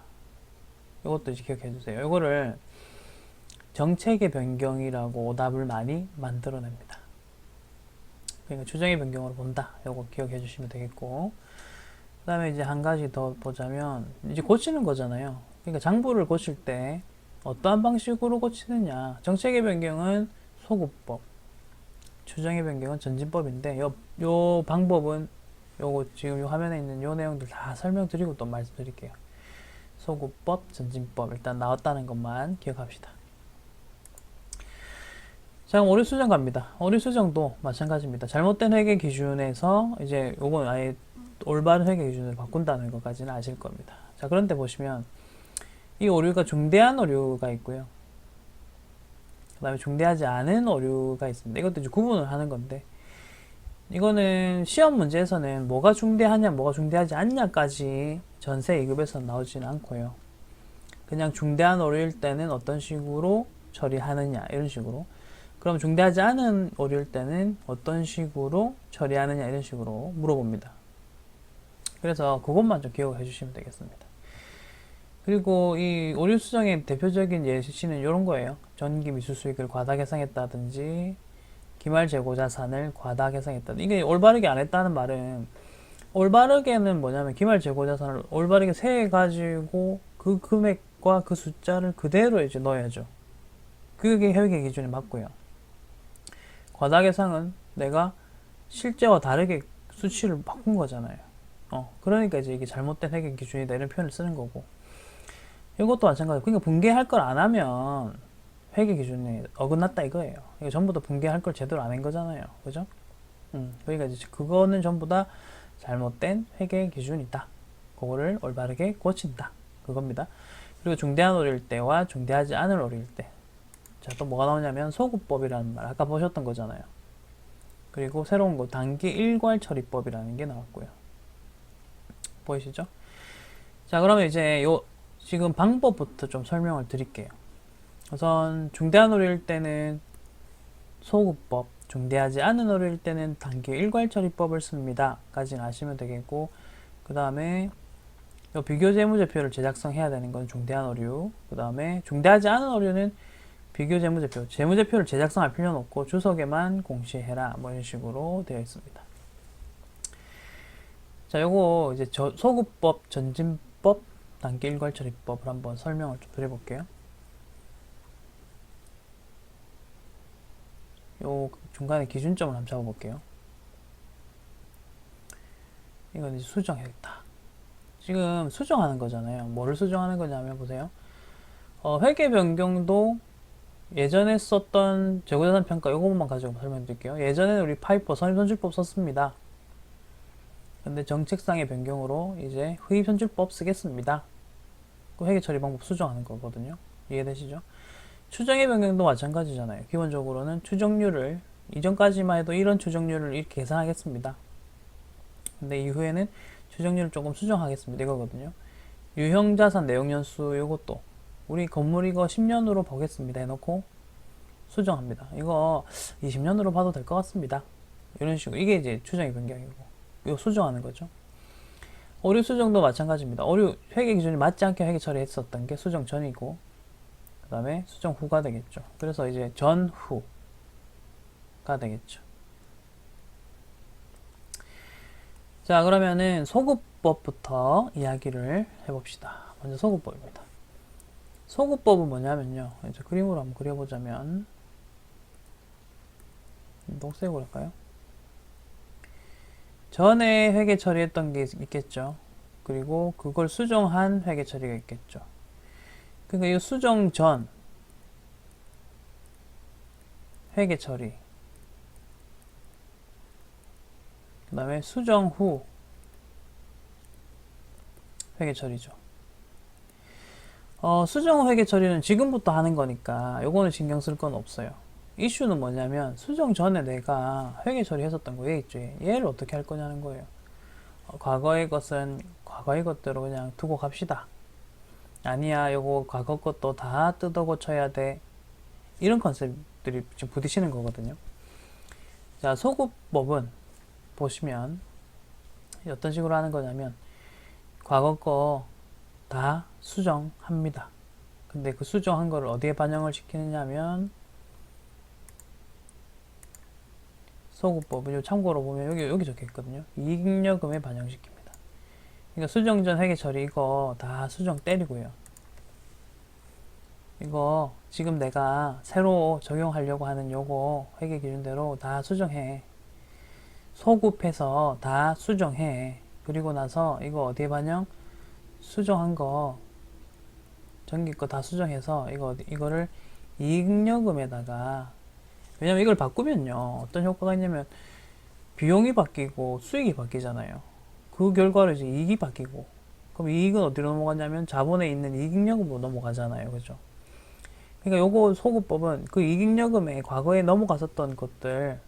이것도 이제 기억해 주세요. 이거를 정책의 변경이라고 오답을 많이 만들어냅니다. 그러니까 추정의 변경으로 본다. 이거 기억해 주시면 되겠고, 그 다음에 이제 한 가지 더 보자면 이제 고치는 거잖아요. 그러니까 장부를 고칠 때 어떠한 방식으로 고치느냐. 정책의 변경은 소구법, 추정의 변경은 전진법인데 요 방법은 요거 지금 요 화면에 있는 요 내용들 다 설명드리고 또 말씀드릴게요. 소구법, 전진법 일단 나왔다는 것만 기억합시다. 자, 그럼 오류 수정 갑니다. 오류 수정도 마찬가지입니다. 잘못된 회계 기준에서 이제 요건 아예 올바른 회계 기준을 바꾼다는 것까지는 아실 겁니다. 자, 그런데 보시면 이 오류가 중대한 오류가 있고요. 그 다음에 중대하지 않은 오류가 있습니다. 이것도 이제 구분을 하는 건데 이거는 시험 문제에서는 뭐가 중대하냐, 뭐가 중대하지 않냐까지 전세 2급에서 나오지는 않고요. 그냥 중대한 오류일 때는 어떤 식으로 처리하느냐, 이런 식으로. 그럼 중대하지 않은 오류일 때는 어떤 식으로 처리하느냐, 이런 식으로 물어봅니다. 그래서 그것만 좀 기억해 주시면 되겠습니다. 그리고 이 오류 수정의 대표적인 예시는 이런 거예요. 전기 미수 수익을 과다 계상했다든지 기말 재고 자산을 과다 계상했다든지. 이게 올바르게 안 했다는 말은, 올바르게는 뭐냐면 기말 재고 자산을 올바르게 세해 가지고 그 금액과 그 숫자를 그대로 이제 넣어야죠. 그게 회계 기준이 맞고요. 과다 계상은 내가 실제와 다르게 수치를 바꾼 거잖아요. 그러니까 이제 이게 잘못된 회계 기준이다, 이런 표현을 쓰는 거고. 이것도 마찬가지고, 그러니까 분개할 걸 안 하면 회계 기준이 어긋났다 이거예요. 이거 전부 다 분개할 걸 제대로 안 한 거잖아요. 그죠? 그러니까 이제 그거는 전부 다 잘못된 회계 기준이다. 그거를 올바르게 고친다. 그겁니다. 그리고 중대한 오류일 때와 중대하지 않을 오류일 때. 자, 또 뭐가 나오냐면 소급법이라는 말. 아까 보셨던 거잖아요. 그리고 새로운 거 단기 일괄 처리법이라는 게 나왔고요. 보이시죠? 자, 그러면 이제 지금 방법부터 좀 설명을 드릴게요. 우선 중대한 오류일 때는 소급법, 중대하지 않은 오류일 때는 단기 일괄 처리법을 씁니다. 까지는 아시면 되겠고, 그 다음에 비교 재무제표를 제작성해야 되는 건 중대한 오류. 그 다음에 중대하지 않은 오류는 비교 재무제표, 재무제표를 제작성할 필요는 없고 주석에만 공시해라, 뭐 이런 식으로 되어 있습니다. 자, 요거 이제 소급법, 전진법, 단기 일괄 처리법을 한번 설명을 좀 드려볼게요. 요 중간에 기준점을 한번 잡아볼게요. 이건 이제 수정해야겠다. 지금 수정하는 거잖아요. 뭐를 수정하는 거냐면 보세요. 회계 변경도 예전에 썼던 재고자산 평가 요거만 가지고 설명드릴게요. 예전에는 우리 파이퍼 선입선출법 썼습니다. 근데 정책상의 변경으로 이제 후입선출법 쓰겠습니다. 그 회계 처리 방법 수정하는 거거든요. 이해되시죠? 추정의 변경도 마찬가지잖아요. 기본적으로는 추정률을, 이전까지만 해도 이런 추정률을 이렇게 계산하겠습니다. 근데 이후에는 추정률을 조금 수정하겠습니다. 이거거든요. 유형자산 내용연수 요것도 우리 건물 이거 10년으로 보겠습니다 해놓고 수정합니다. 이거 20년으로 봐도 될 것 같습니다. 이런 식으로. 이게 이제 추정의 변경이고, 이거 수정하는 거죠. 오류 수정도 마찬가지입니다. 오류 회계 기준이 맞지 않게 회계 처리했었던 게 수정 전이고, 그 다음에 수정 후가 되겠죠. 그래서 이제 전후가 되겠죠. 자, 그러면은 소급법부터 이야기를 해봅시다. 먼저 소급법입니다. 소급법은 뭐냐면요. 이제 그림으로 한번 그려보자면, 녹색으로 할까요? 전에 회계 처리했던 게 있겠죠. 그리고 그걸 수정한 회계 처리가 있겠죠. 그러니까 이 수정 전 회계 처리, 그 다음에 수정 후 회계 처리죠. 수정 후 회계 처리는 지금부터 하는 거니까 요거는 신경 쓸 건 없어요. 이슈는 뭐냐면 수정 전에 내가 회계 처리했었던 거 얘 있죠. 얘를 어떻게 할 거냐는 거예요. 과거의 것은 과거의 것대로 그냥 두고 갑시다. 아니야, 요거 과거 것도 다 뜯어 고쳐야 돼. 이런 컨셉들이 지금 부딪히는 거거든요. 자, 소급법은 보시면 어떤 식으로 하는 거냐면 과거 거 다 수정합니다. 근데 그 수정한 거를 어디에 반영을 시키느냐면 소급법은 참고로 보면 여기 적혀 있거든요. 이익잉여금에 반영시킵니다. 그러니까 수정 전 회계 처리 이거 다 수정 때리고요. 이거 지금 내가 새로 적용하려고 하는 요거 회계 기준대로 다 수정해. 소급해서 다 수정해. 그리고 나서 이거 어디에 반영? 수정한 거 전기 거 다 수정해서 이거를 이익잉여금에다가, 왜냐면 이걸 바꾸면요 어떤 효과가 있냐면 비용이 바뀌고 수익이 바뀌잖아요. 그 결과로 이제 이익이 바뀌고, 그럼 이익은 어디로 넘어가냐면 자본에 있는 이익잉여금으로 넘어가잖아요. 그죠? 그러니까 요거 소급법은 그 이익잉여금에 과거에 넘어갔었던 것들,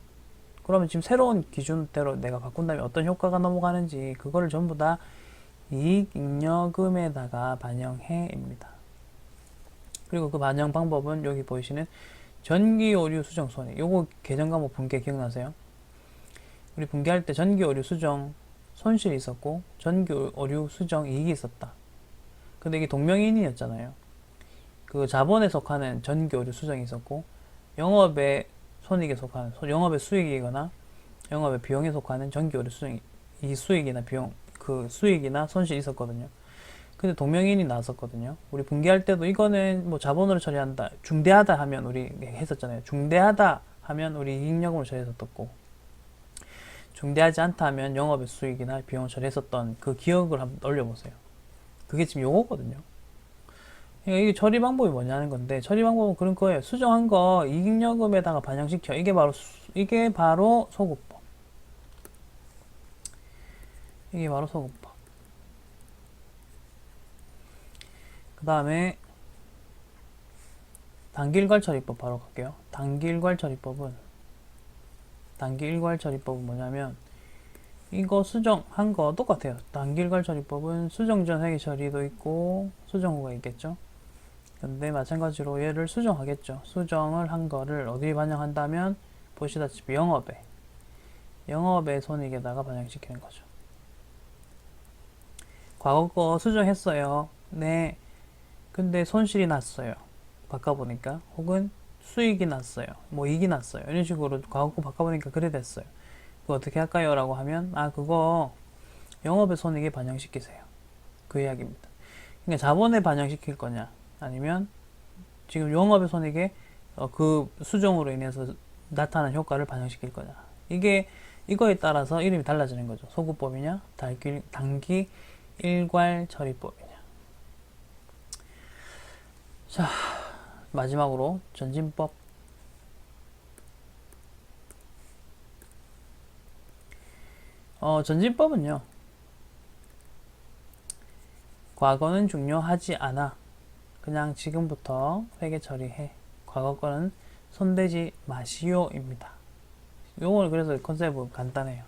그러면 지금 새로운 기준대로 내가 바꾼 다음에 어떤 효과가 넘어가는지 그거를 전부 다 이익잉여금에다가 반영해입니다. 그리고 그 반영 방법은 여기 보이시는 전기오류 수정 손익. 요거 계정 과목 분계 기억나세요? 우리 분계할 때 전기오류 수정 손실이 있었고 전기오류 수정 이익이 있었다. 근데 이게 동명이인이었잖아요. 그 자본에 속하는 전기오류 수정이 있었고 영업의 손익에 속하는 영업의 수익이거나 영업의 비용에 속하는 전기오류 수정이 이 수익이나 비용 그 수익이나 손실이 있었거든요. 근데 동명이인이 나왔었거든요. 우리 분기할 때도 이거는 뭐 자본으로 처리한다, 중대하다 하면 우리 했었잖아요. 중대하다 하면 우리 이익여금으로 처리했었고, 중대하지 않다 하면 영업의 수익이나 비용을 처리했었던 그 기억을 한번 올려보세요. 그게 지금 요거거든요. 그러니까 이게 처리 방법이 뭐냐는 건데, 처리 방법은 그런 거예요. 수정한 거 이익여금에다가 반영시켜. 이게 바로 소급법. 이게 바로 소급법. 그 다음에 단기일괄 처리법 바로 갈게요. 단기일괄 처리법은 뭐냐면 이거 수정한 거 똑같아요. 단기일괄 처리법은 수정 전 회계 처리도 있고 수정 후가 있겠죠. 근데 마찬가지로 얘를 수정하겠죠. 수정을 한 거를 어디에 반영한다면 보시다시피 영업의 손익에다가 반영시키는 거죠. 과거 거 수정했어요. 네. 근데 손실이 났어요. 바꿔보니까. 혹은 수익이 났어요. 뭐 이익이 났어요. 이런 식으로 과거 거 바꿔보니까 그래 됐어요. 그거 어떻게 할까요? 라고 하면 그거 영업의 손익에 반영시키세요. 그 이야기입니다. 그러니까 자본에 반영시킬 거냐 아니면 지금 영업의 손익에 그 수정으로 인해서 나타난 효과를 반영시킬 거냐. 이거에 따라서 이름이 달라지는 거죠. 소급법이냐 단기 일괄 처리법이냐. 자, 마지막으로 전진법. 전진법은요, 과거는 중요하지 않아. 그냥 지금부터 회계 처리해. 과거 거는 손대지 마시오입니다. 요걸 그래서 컨셉은 간단해요.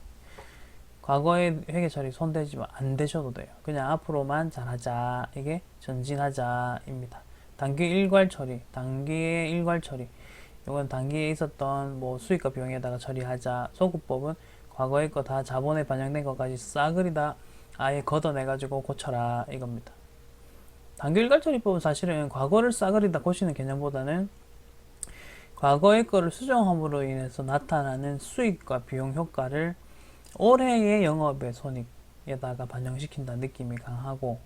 과거의 회계 처리 손대지 안 되셔도 돼요. 그냥 앞으로만 잘하자. 이게 전진하자입니다. 단기의 일괄 처리. 이건 단기에 있었던 뭐 수익과 비용에다가 처리하자. 소급법은 과거의 거 다 자본에 반영된 것까지 싸그리 다 아예 걷어내가지고 고쳐라 이겁니다. 단기 일괄 처리법은 사실은 과거를 싸그리 다 고치는 개념보다는 과거의 거를 수정함으로 인해서 나타나는 수익과 비용 효과를 올해의 영업의 손익에다가 반영시킨다는 느낌이 강하고,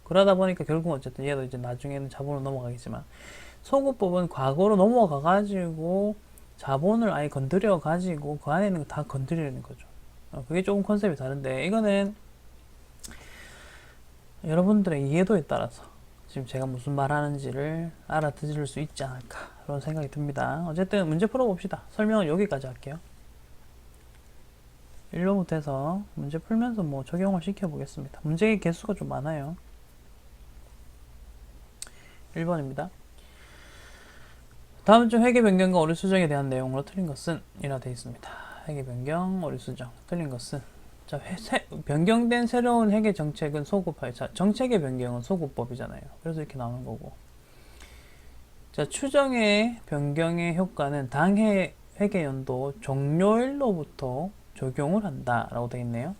그러다 보니까 결국 어쨌든 얘도 이제 나중에는 자본으로 넘어가겠지만, 소급법은 과거로 넘어가가지고 자본을 아예 건드려가지고 그 안에 있는 거 다 건드리는 거죠. 그게 조금 컨셉이 다른데, 이거는 여러분들의 이해도에 따라서 지금 제가 무슨 말 하는지를 알아들을 수 있지 않을까 그런 생각이 듭니다. 어쨌든 문제 풀어봅시다. 설명은 여기까지 할게요. 1로부터 해서 문제 풀면서 뭐 적용을 시켜보겠습니다. 문제의 개수가 좀 많아요. 1번입니다. 다음 중 회계 변경과 오류 수정에 대한 내용으로 틀린 것은? 이라 되어 있습니다. 회계 변경, 오류 수정. 틀린 것은? 자, 변경된 새로운 회계 정책은 소급하여. 자, 정책의 변경은 소급법이잖아요. 그래서 이렇게 나오는 거고. 자, 추정의 변경의 효과는 당해 회계연도 종료일로부터 적용을 한다 라고 되어 있네요.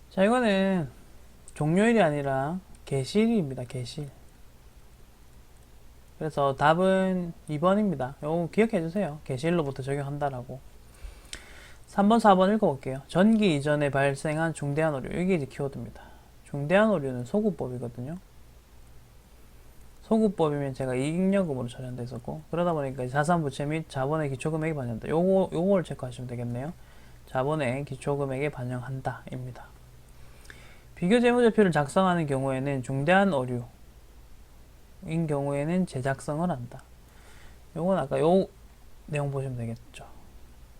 자, 이거는 종료일이 아니라 개시일입니다. 개시일. 그래서 답은 2번입니다. 요거 기억해 주세요. 개시일로부터 적용한다라고. 3번, 4번 읽어볼게요. 전기 이전에 발생한 중대한 오류. 이게 이제 키워드입니다. 중대한 오류는 소급법이거든요. 소급법이면 제가 이익여금으로 처리한다 했었고, 그러다 보니까 자산부채 및 자본의 기초금액에 반영한다. 요걸 체크하시면 되겠네요. 자본의 기초금액에 반영한다 입니다. 비교재무제표를 작성하는 경우에는 중대한 오류인 경우에는 재작성을 한다. 요건 아까 요 내용 보시면 되겠죠.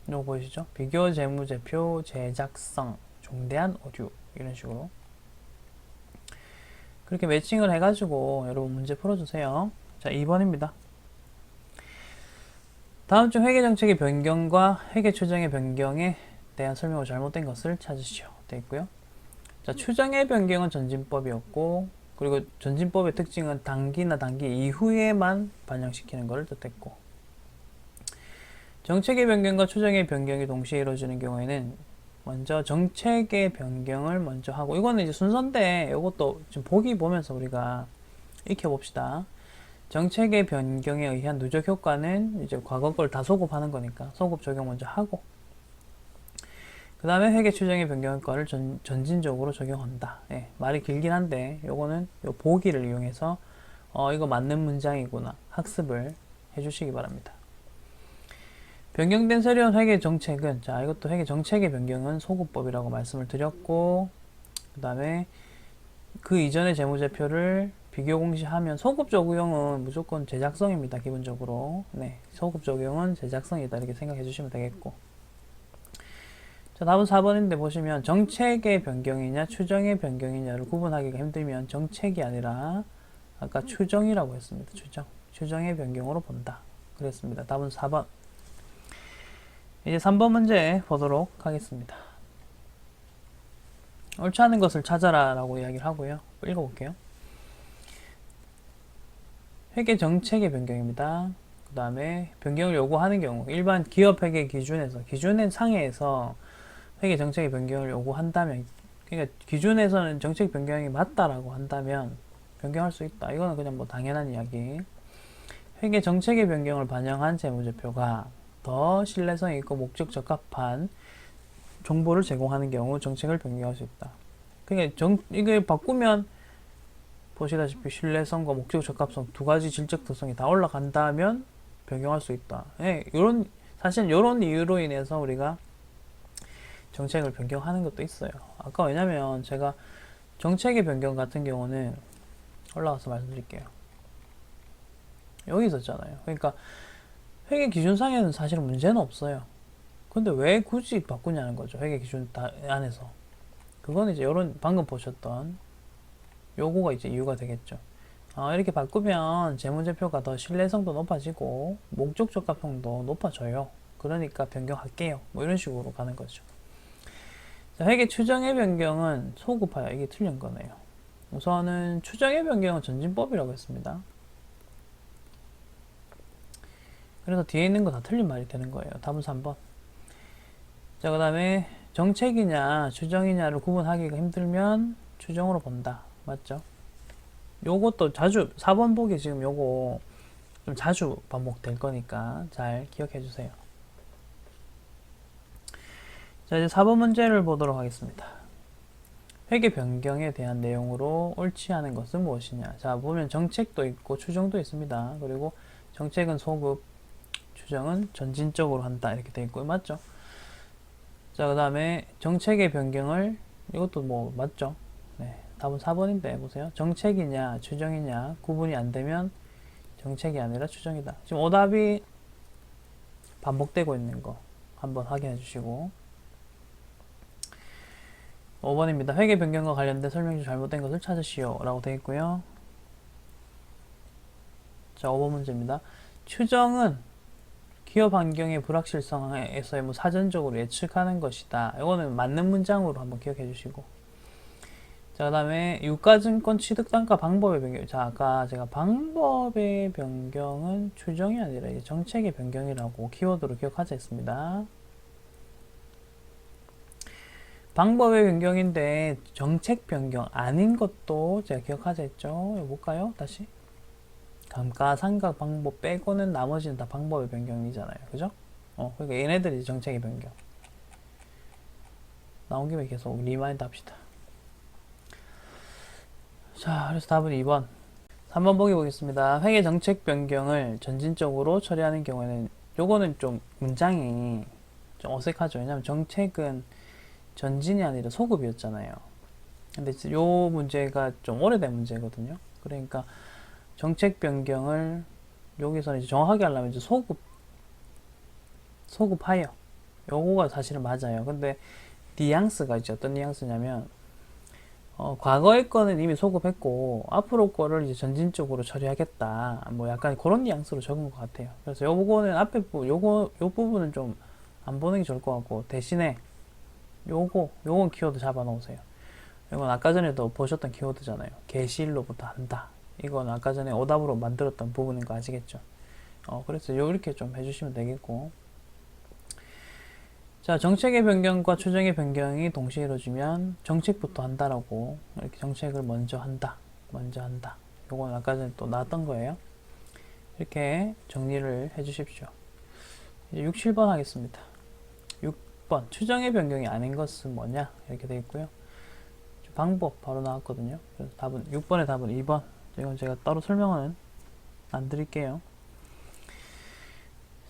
요거 보이시죠? 비교재무제표 재작성 중대한 오류 이런 식으로 그렇게 매칭을 해가지고 여러분 문제 풀어주세요. 자, 2번입니다. 다음 중 회계 정책의 변경과 회계 추정의 변경에 대한 설명으로 잘못된 것을 찾으시오. 되어 있고요. 자, 추정의 변경은 전진법이었고, 그리고 전진법의 특징은 단기나 단기 이후에만 반영시키는 것을 뜻했고, 정책의 변경과 추정의 변경이 동시에 이루어지는 경우에는 먼저 정책의 변경을 먼저 하고, 이거는 이제 순서인데 이것도 지금 보기 보면서 우리가 익혀봅시다. 정책의 변경에 의한 누적 효과는 이제 과거 걸 다 소급하는 거니까 소급 적용 먼저 하고, 그 다음에 회계 추정의 변경 효과를 전진적으로 적용한다. 예, 말이 길긴 한데 요거는 요 보기를 이용해서 이거 맞는 문장이구나 학습을 해주시기 바랍니다. 변경된 새로운 회계 정책은, 자, 이것도 회계 정책의 변경은 소급법이라고 말씀을 드렸고, 그 다음에 그 이전의 재무제표를 비교 공시하면 소급 적용은 무조건 제작성입니다. 기본적으로. 네, 소급 적용은 제작성이다. 이렇게 생각해 주시면 되겠고. 자, 답은 4번인데 보시면 정책의 변경이냐 추정의 변경이냐를 구분하기가 힘들면 정책이 아니라 아까 추정이라고 했습니다. 추정의 변경으로 본다. 그랬습니다. 답은 4번. 이제 3번 문제 보도록 하겠습니다. 옳지 않은 것을 찾아라 라고 이야기를 하고요. 읽어볼게요. 회계 정책의 변경입니다. 그 다음에 변경을 요구하는 경우, 일반 기업 회계 기준에서, 기준의 상해에서 회계 정책의 변경을 요구한다면, 그러니까 기준에서는 정책 변경이 맞다라고 한다면 변경할 수 있다. 이거는 그냥 뭐 당연한 이야기. 회계 정책의 변경을 반영한 재무제표가 더 신뢰성 있고 목적 적합한 정보를 제공하는 경우 정책을 변경할 수 있다. 그러니까 이게 바꾸면 보시다시피 신뢰성과 목적 적합성 두 가지 질적 특성이 다 올라간다면 변경할 수 있다. 예, 사실 이런 이유로 인해서 우리가 정책을 변경하는 것도 있어요. 아까 왜냐면 제가 정책의 변경 같은 경우는 올라가서 말씀드릴게요. 여기 있었잖아요. 그러니까 회계 기준상에는 사실은 문제는 없어요. 근데 왜 굳이 바꾸냐는 거죠. 회계 기준 안에서. 그거는 이제 이런 방금 보셨던 요거가 이제 이유가 되겠죠. 이렇게 바꾸면 재무제표가 더 신뢰성도 높아지고 목적 적합성도 높아져요. 그러니까 변경할게요. 뭐 이런 식으로 가는 거죠. 자, 회계 추정의 변경은 소급하여. 이게 틀린 거네요. 우선은 추정의 변경은 전진법이라고 했습니다. 그래서 뒤에 있는 거 다 틀린 말이 되는 거예요. 답은 3번. 자, 그 다음에 정책이냐 추정이냐를 구분하기가 힘들면 추정으로 본다. 맞죠? 요것도 자주 4번 보기 지금 요거 좀 자주 반복될 거니까 잘 기억해 주세요. 자, 이제 4번 문제를 보도록 하겠습니다. 회계 변경에 대한 내용으로 옳지 않은 것은 무엇이냐. 자, 보면 정책도 있고 추정도 있습니다. 그리고 정책은 소급, 추정은 전진적으로 한다. 이렇게 되어 있고, 맞죠? 자, 그 다음에 정책의 변경을, 이것도 뭐 맞죠? 네, 답은 4번인데 보세요. 정책이냐 추정이냐 구분이 안 되면 정책이 아니라 추정이다. 지금 오답이 반복되고 있는 거 한번 확인해 주시고, 5번입니다. 회계 변경과 관련된 설명 중 잘못된 것을 찾으시오 라고 되어 있고요. 자, 5번 문제입니다. 추정은 기업 환경의 불확실성에서의 뭐 사전적으로 예측하는 것이다. 이거는 맞는 문장으로 한번 기억해 주시고, 자, 그 다음에 유가증권 취득단가 방법의 변경. 자, 아까 제가 방법의 변경은 추정이 아니라 이제 정책의 변경이라고 키워드로 기억하자 했습니다. 방법의 변경인데 정책 변경 아닌 것도 제가 기억하자 했죠. 이거 볼까요? 다시. 감가상각 방법 빼고는 나머지는 다 방법의 변경이잖아요. 그죠? 그러니까 얘네들이 정책의 변경. 나온 김에 계속 리마인드 합시다. 자, 그래서 답은 2번. 3번 보기 보겠습니다. 회계 정책 변경을 전진적으로 처리하는 경우에는 요거는 좀 문장이 좀 어색하죠. 왜냐면 정책은 전진이 아니라 소급이었잖아요. 근데 요 문제가 좀 오래된 문제거든요. 그러니까 정책 변경을 여기서는 이제 정확하게 하려면 이제 소급하여. 요거가 사실은 맞아요. 근데 뉘앙스가 이제 어떤 뉘앙스냐면 과거의 거는 이미 소급했고 앞으로 거를 이제 전진적으로 처리하겠다. 뭐 약간 그런 뉘앙스로 적은 것 같아요. 그래서 요거는 앞에 요 부분은 좀 안 보는 게 좋을 것 같고, 대신에 요건 키워드 잡아 놓으세요. 이건 아까 전에도 보셨던 키워드잖아요. 게시일로부터 한다. 이건 아까 전에 오답으로 만들었던 부분인 거 아시겠죠? 그래서 이렇게 좀 해주시면 되겠고. 자, 정책의 변경과 추정의 변경이 동시에 이루어지면 정책부터 한다라고, 이렇게 정책을 먼저 한다. 요건 아까 전에 또 나왔던 거예요. 이렇게 정리를 해 주십시오. 이제 6, 7번 하겠습니다. 6번, 추정의 변경이 아닌 것은 뭐냐? 이렇게 되어 있고요. 방법 바로 나왔거든요. 그래서 답은 6번의 답은 2번. 이건 제가 따로 설명은 안 드릴게요.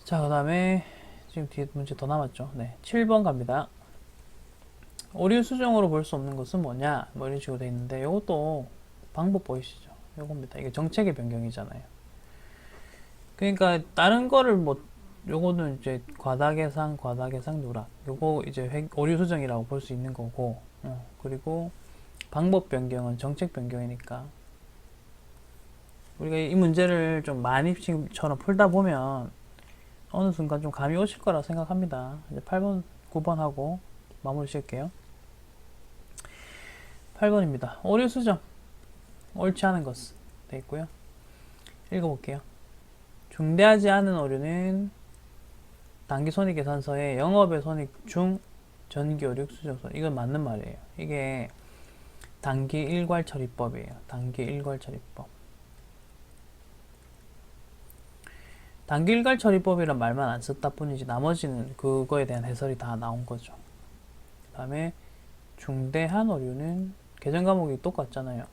자, 그 다음에 지금 뒤에 문제 더 남았죠. 네, 7번 갑니다. 오류 수정으로 볼 수 없는 것은 뭐냐? 뭐 이런 식으로 되어 있는데, 이것도 방법 보이시죠? 요겁니다. 이게 정책의 변경이잖아요. 그러니까 다른 거를 뭐 요거는 이제 과다 계상 누락, 요거 이제 오류 수정이라고 볼 수 있는 거고, 그리고 방법 변경은 정책 변경이니까, 우리가 이 문제를 좀 만입식처럼 풀다 보면 어느 순간 좀 감이 오실 거라 생각합니다. 이제 8번, 9번 하고 마무리 지을게요. 8번입니다. 오류 수정, 옳지 않은 것은 돼 있고요. 읽어볼게요. 중대하지 않은 오류는 단기 손익 계산서에 영업의 손익 중 전기 오류 수정 손익, 이건 맞는 말이에요. 이게 단기 일괄 처리법이에요. 단기 일괄 처리법. 단기 일괄 처리법이란 말만 안 썼다 뿐이지 나머지는 그거에 대한 해설이 다 나온 거죠. 그 다음에 중대한 오류는 계정 과목이 똑같잖아요.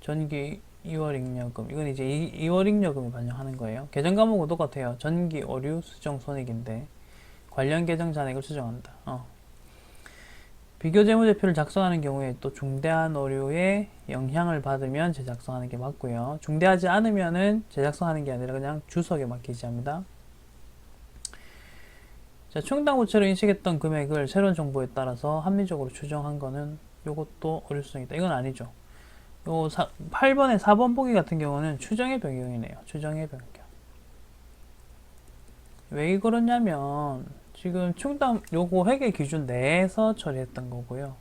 전기 2월 잉여금, 이건 이제 2월 잉여금을 반영하는 거예요. 계정 과목은 똑같아요. 전기 오류 수정 손익인데 관련 계정 잔액을 수정한다. 비교 재무제표를 작성하는 경우에 또 중대한 오류에 영향을 받으면 재작성하는 게 맞고요. 중대하지 않으면은 재작성하는 게 아니라 그냥 주석에만 기재합니다. 자, 충당 부채로 인식했던 금액을 새로운 정보에 따라서 합리적으로 추정한 거는 요것도 오류 수정이다. 이건 아니죠. 요 8번에 4번 보기 같은 경우는 추정의 변경이네요. 추정의 변경. 왜 그러냐면 지금 충당 요거 회계 기준 내에서 처리했던 거고요.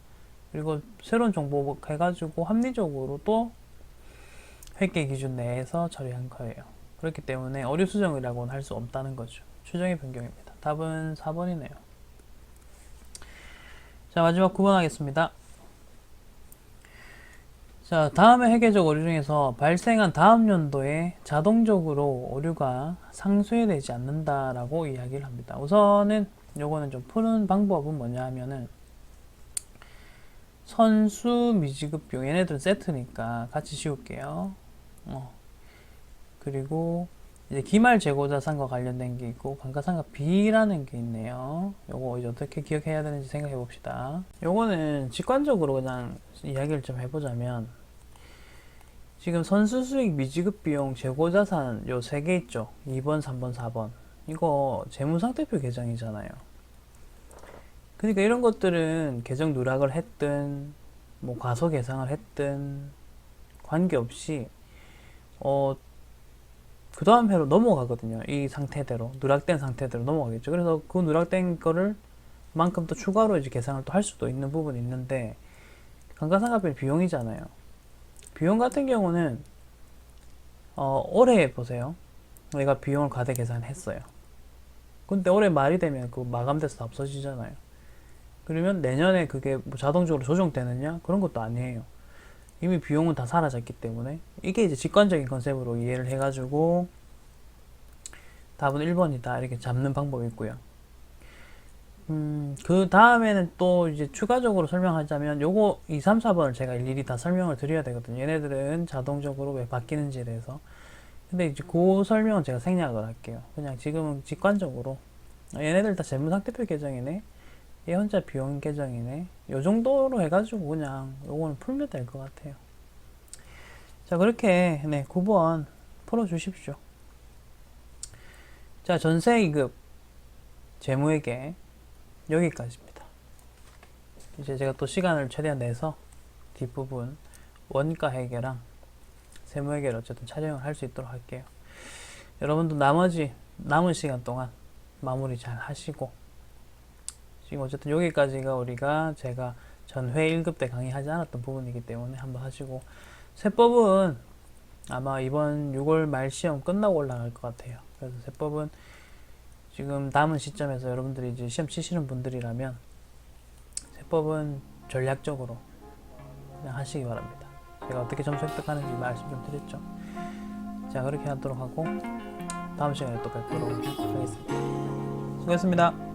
그리고 새로운 정보 해가지고 합리적으로 또 회계 기준 내에서 처리한 거예요. 그렇기 때문에 오류 수정이라고는 할 수 없다는 거죠. 추정의 변경입니다. 답은 4번이네요. 자, 마지막 9번 하겠습니다. 자, 다음의 회계적 오류 중에서 발생한 다음 연도에 자동적으로 오류가 상쇄되지 않는다라고 이야기를 합니다. 우선은 요거는 좀 푸는 방법은 뭐냐 하면은 선수 미지급 비용, 얘네들은 세트니까 같이 씌울게요. 그리고 이제 기말 재고자산과 관련된 게 있고 감가상각 B라는 게 있네요. 요거 이제 어떻게 기억해야 되는지 생각해 봅시다. 요거는 직관적으로 그냥 이야기를 좀 해보자면 지금 선수수익 미지급 비용 재고자산 요 3개 있죠. 2번, 3번, 4번. 이거 재무상태표 계정이잖아요. 그러니까 이런 것들은 계정 누락을 했든 뭐 과소 계상을 했든 관계없이 그 다음 회로 넘어가거든요. 이 상태대로 누락된 상태대로 넘어가겠죠. 그래서 그 누락된 거를 만큼 또 추가로 이제 계산을 또 할 수도 있는 부분이 있는데 감가상각비는 비용이잖아요. 비용 같은 경우는 올해 보세요. 내가 비용을 과대 계산했어요. 근데 올해 말이 되면 그 마감돼서 다 없어지잖아요. 그러면 내년에 그게 뭐 자동적으로 조정되느냐? 그런 것도 아니에요. 이미 비용은 다 사라졌기 때문에 이게 이제 직관적인 컨셉으로 이해를 해가지고 답은 1번이다 이렇게 잡는 방법이 있고요. 그 다음에는 또 이제 추가적으로 설명하자면 요거 2, 3, 4번을 제가 일일이 다 설명을 드려야 되거든요. 얘네들은 자동적으로 왜 바뀌는지에 대해서. 근데 이제 그 설명은 제가 생략을 할게요. 그냥 지금은 직관적으로 얘네들 다 재무상태표 계정이네, 얘 혼자 비용 계정이네, 요 정도로 해가지고 그냥 요거는 풀면 될 것 같아요. 자, 그렇게 9번 풀어주십시오. 자, 전세이급 재무회계 여기까지입니다. 이제 제가 또 시간을 최대한 내서 뒷부분 원가 회계랑 세무 회계를 어쨌든 촬영을 할 수 있도록 할게요. 여러분도 나머지 남은 시간 동안 마무리 잘 하시고, 지금 어쨌든 여기까지가 제가 전회 1급 때 강의하지 않았던 부분이기 때문에 한번 하시고, 세법은 아마 이번 6월 말 시험 끝나고 올라갈 것 같아요. 그래서 세법은 지금 남은 시점에서 여러분들이 이제 시험 치시는 분들이라면 세법은 전략적으로 그냥 하시기 바랍니다. 제가 어떻게 점수 획득하는지 말씀 좀 드렸죠. 자, 그렇게 하도록 하고 다음 시간에 또 뵙도록 하겠습니다. 수고했습니다.